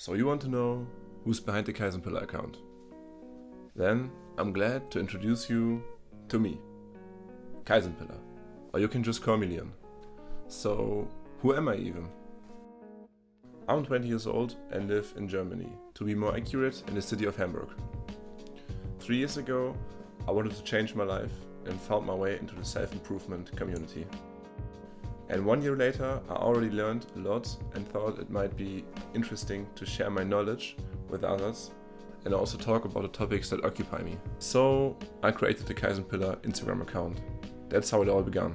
So you want to know who's behind the Kaizen Pillar account? Then I'm glad to introduce you to me, Kaizen Pillar, or you can just call me Leon. So who am I even? I'm 20 years old and live in Germany, to be more accurate, in the city of Hamburg. 3 years ago, I wanted to change my life and found my way into the self-improvement community. And 1 year later, I already learned a lot and thought it might be interesting to share my knowledge with others and also talk about the topics that occupy me. So I created the Kaizen Pillar Instagram account. That's how it all began.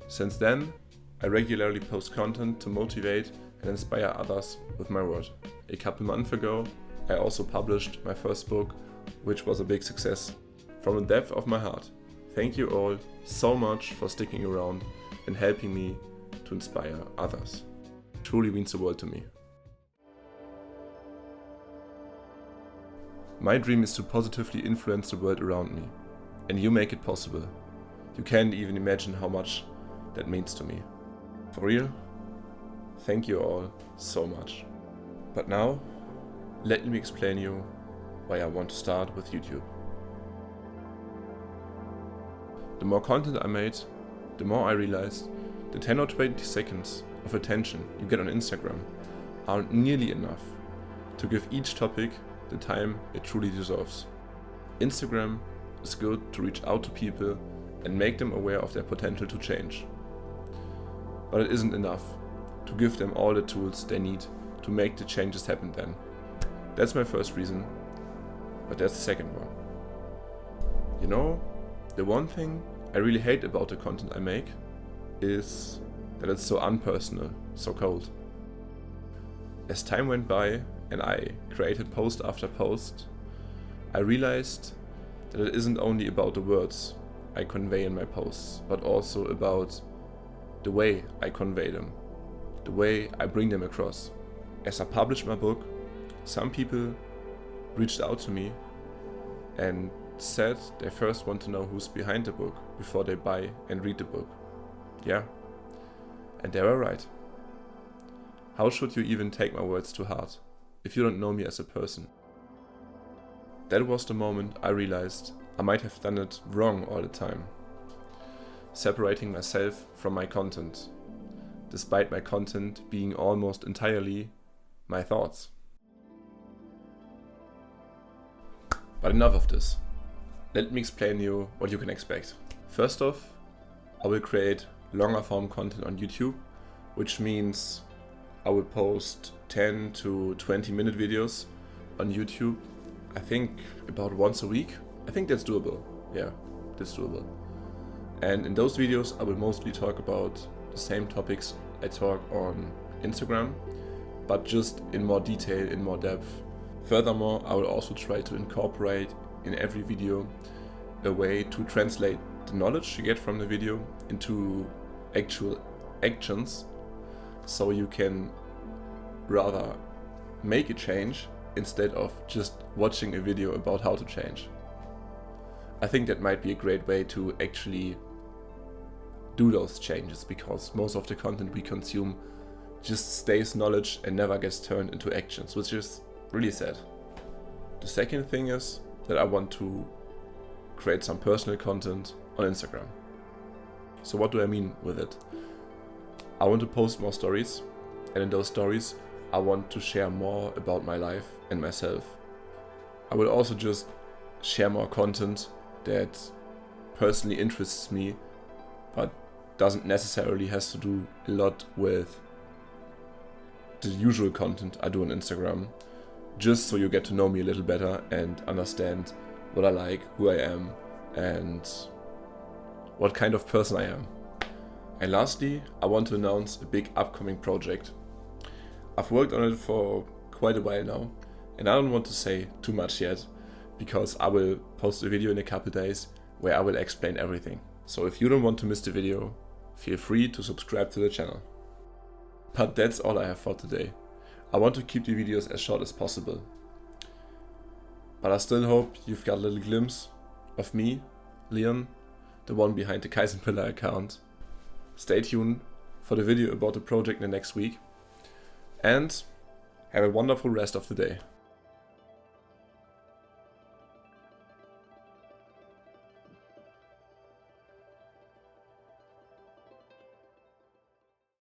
Since then, I regularly post content to motivate and inspire others with my word. A couple months ago, I also published my first book, which was a big success. From the depth of my heart, thank you all so much for sticking around and helping me to inspire others. It truly means the world to me. My dream is to positively influence the world around me, and you make it possible. You can't even imagine how much that means to me. For real, thank you all so much. But now, let me explain you why I want to start with YouTube. The more content I made, the more I realized the 10 or 20 seconds of attention you get on Instagram aren't nearly enough to give each topic the time it truly deserves. Instagram is good to reach out to people and make them aware of their potential to change. But it isn't enough to give them all the tools they need to make the changes happen then. That's my first reason, but that's the second one. You know, the one thing I really hate about the content I make is that it's so unpersonal, so cold. As time went by and I created post after post, I realized that it isn't only about the words I convey in my posts, but also about the way I convey them, the way I bring them across. As I published my book, some people reached out to me and said they first want to know who's behind the book before they buy and read the book. Yeah, and they were right. How should you even take my words to heart if you don't know me as a person? That was the moment I realized I might have done it wrong all the time, separating myself from my content, despite my content being almost entirely my thoughts. But enough of this. Let me explain you what you can expect. First off, I will create longer form content on YouTube, which means I will post 10 to 20 minute videos on YouTube, I think about once a week. I think that's doable. Yeah, that's doable. And in those videos, I will mostly talk about the same topics I talk on Instagram, but just in more detail, in more depth. Furthermore, I will also try to incorporate in every video a way to translate the knowledge you get from the video into actual actions, so you can rather make a change instead of just watching a video about how to change. I think that might be a great way to actually do those changes, because most of the content we consume just stays knowledge and never gets turned into actions, which is really sad. The second thing is that I want to create some personal content on Instagram. So what do I mean with it? I want to post more stories, and in those stories I want to share more about my life and myself. I will also just share more content that personally interests me, but doesn't necessarily has to do a lot with the usual content I do on Instagram, just so you get to know me a little better and understand what I like, who I am, and what kind of person I am. And lastly, I want to announce a big upcoming project. I've worked on it for quite a while now, and I don't want to say too much yet, because I will post a video in a couple days where I will explain everything. So if you don't want to miss the video, feel free to subscribe to the channel. But that's all I have for today. I want to keep the videos as short as possible. But I still hope you've got a little glimpse of me, Leon, the one behind the Kaizen Pillar account. Stay tuned for the video about the project in the next week. And Have a wonderful rest of the day.